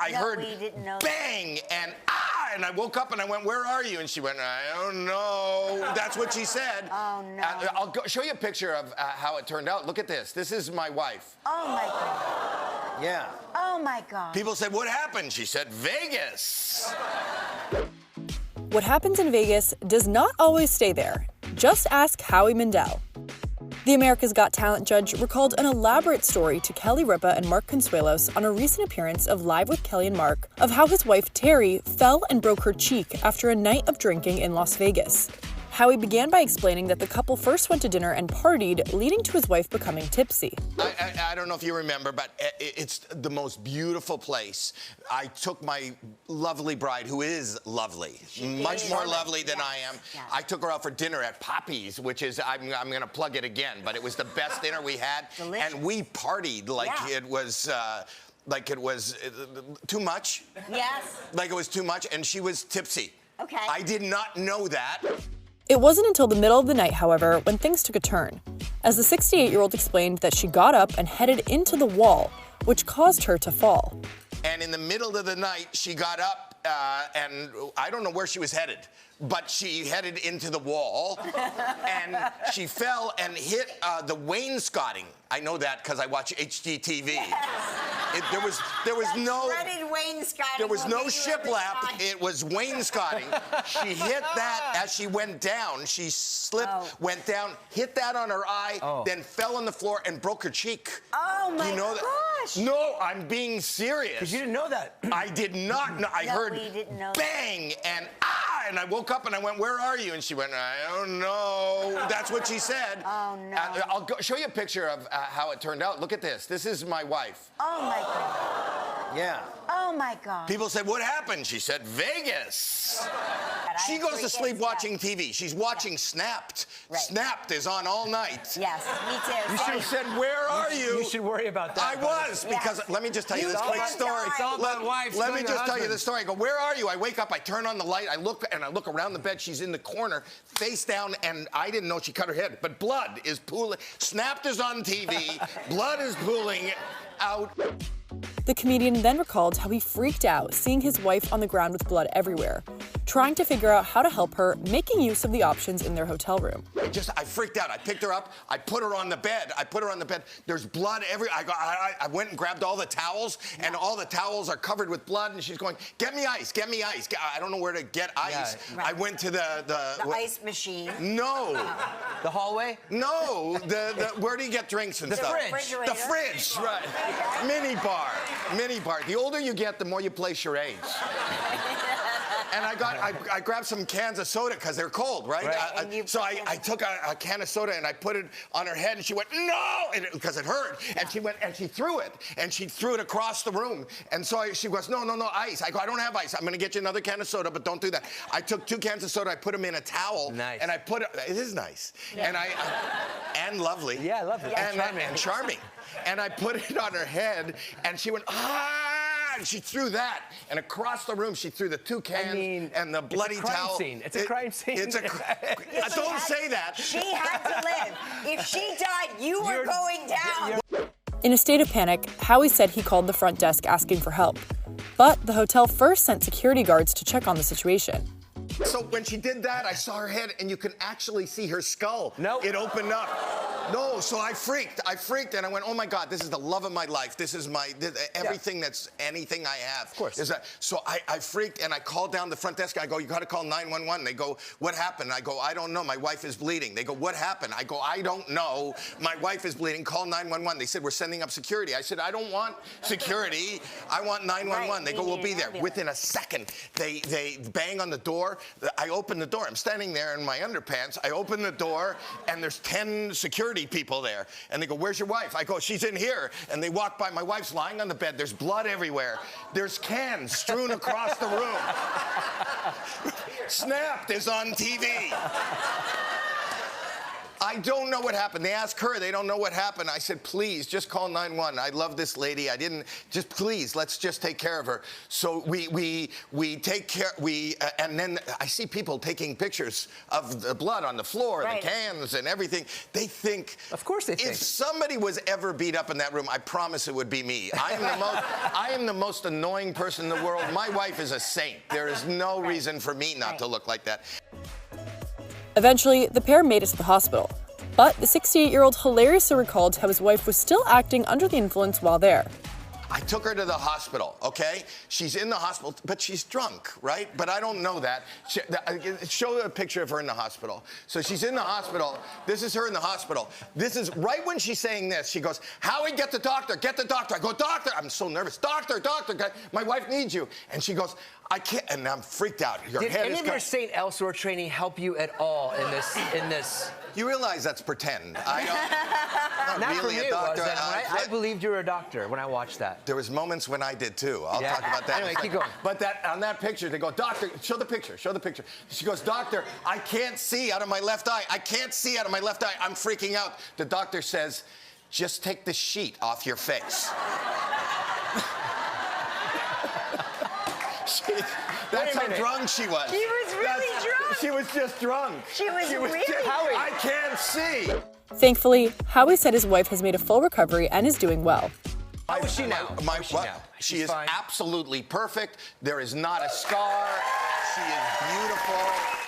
I heard we didn't know bang and I woke up and I went, "Where are you?" And she went, "I don't know." That's what she said. Oh, no. I'll show you a picture of how it turned out. Look at this. This is my wife. Oh, my God. Yeah. Oh, my God. People said, "What happened?" She said, "Vegas." What happens in Vegas does not always stay there. Just ask Howie Mandel. The America's Got Talent judge recalled an elaborate story to Kelly Ripa and Mark Conselous on a recent appearance of Live with Kelly and Mark of how his wife Terry fell and broke her cheek after a night of drinking in Las Vegas. Howie began by explaining that the couple first went to dinner and partied, leading to his wife becoming tipsy. I don't know if you remember, but it's the most beautiful place. I took my lovely bride, who is lovely, much more lovely than I am. Yes. I took her out for dinner at Poppy's, which is, I'm going to plug it again, but it was the best dinner we had. Delicious. And we partied like it was... like it was too much. Yes. Like it was too much, and she was tipsy. Okay. I did not know that. It wasn't until the middle of the night, however, when things took a turn, as the 68-year-old explained that she got up and headed into the wall, which caused her to fall. And in the middle of the night, she got up, and I don't know where she was headed, but she headed into the wall, and she fell and hit the wainscoting. I know that because I watch HGTV. Yes. There was no... Shredded wainscoting. There was no shiplap. It was wainscoting. She hit that as she went down. She slipped, went down, hit that on her eye, then fell on the floor and broke her cheek. Oh, my you know gosh. That? No, I'm being serious. Because you didn't know that. I did not know. I heard we didn't know bang and I woke up and I went, "Where are you?" And she went, "I don't know." That's what she said. Oh, no. I'll show you a picture of how it turned out. Look at this. This is my wife. Oh, my God. Yeah. Oh, my God. People said, "What happened?" She said, "Vegas." She goes to sleep watching TV. She's watching Snapped. Right. Snapped is on all night. Yes, me too. You should have said, "Where are you?" You should worry about that. I was, because let me just tell you this quick story. It's all about wives. Let me just tell you the story. I go, "Where are you?" I wake up, I turn on the light, I look around the bed. She's in the corner, face down, and I didn't know she cut her head, but blood is pooling. Snapped is on TV. Blood is pooling out. The comedian then recalled how he freaked out seeing his wife on the ground with blood everywhere, trying to figure out how to help her, making use of the options in their hotel room. I freaked out. I picked her up. I put her on the bed. There's blood everywhere. I went and grabbed all the towels, and all the towels are covered with blood, and she's going, "Get me ice, get me ice." I don't know where to get ice. Yeah. Right. I went to the ice machine. No. The hallway? No. Where do you get drinks and stuff? Refrigerator. The fridge, right. Mini bar. The older you get, the more you play charades. And I grabbed some cans of soda because they're cold, right? So I took a can of soda and I put it on her head, and she went, "No!" Because it hurt. And she went and she threw it. And she threw it across the room. And so she goes, "No, ice." I go, "I don't have ice. I'm going to get you another can of soda, but don't do that." I took 2 cans of soda, I put them in a towel. Nice. And I put it, it is nice. Yeah. And lovely. Yeah, lovely. And charming. And I put it on her head, and she went, "Ah!" And she threw that, and across the room she threw the 2 cans and the bloody towel. It's a crime scene. It's a don't say that. She had to live. If she died, you were going down. In a state of panic, Howie said he called the front desk asking for help. But the hotel first sent security guards to check on the situation. So when she did that, I saw her head, and you can actually see her skull. No. It opened up. No, so I freaked, and I went, "Oh my God, this is the love of my life. This is everything that's anything I have." Of course. So I freaked, and I called down the front desk. I go, "You got to call 911. They go, "What happened?" I go, "I don't know. My wife is bleeding." They go, "What happened?" I go, "I don't know. My wife is bleeding. Call 911. They said, "We're sending up security." I said, "I don't want security. I want 911. Right, they go, "We'll be there." Within a second, they bang on the door. I open the door. I'm standing there in my underpants. I open the door, and there's 10 security people there. And they go, "Where's your wife?" I go, "She's in here." And they walk by. My wife's lying on the bed. There's blood everywhere. There's cans strewn across the room. Snapped is on TV. I don't know what happened. They asked her. They don't know what happened. I said, please, just call 911. I love this lady. I didn't. Just please, let's just take care of her. So we take care. And then I see people taking pictures of the blood on the floor, the cans, and everything. They think. Of course they think. If somebody was ever beat up in that room, I promise it would be me. I am the most annoying person in the world. My wife is a saint. There is no reason for me not to look like that. Eventually, the pair made it to the hospital. But the 68-year-old hilariously recalled how his wife was still acting under the influence while there. I took her to the hospital, okay? She's in the hospital, but she's drunk, right? But I don't know that. Show a picture of her in the hospital. So she's in the hospital. This is her in the hospital. This is right when she's saying this. She goes, Howie, get the doctor, get the doctor. I go, doctor. I'm so nervous. Doctor, doctor, my wife needs you. And she goes, I can't, and I'm freaked out. Did any of your St. Elsewhere training help you at all in this? You realize that's pretend. I'm not really for me, a doctor. It was, I believed you were a doctor when I watched that. There was moments when I did too. I'll talk about that. Anyway, keep going. But on that picture, they go, doctor, show the picture, show the picture. She goes, doctor, I can't see out of my left eye. I can't see out of my left eye. I'm freaking out. The doctor says, just take the sheet off your face. That's how drunk she was. She was really drunk. She was just drunk. She was really drunk. Howie. I can't see. Thankfully, Howie said his wife has made a full recovery and is doing well. How is she now? She is absolutely perfect. There is not a scar. She is beautiful.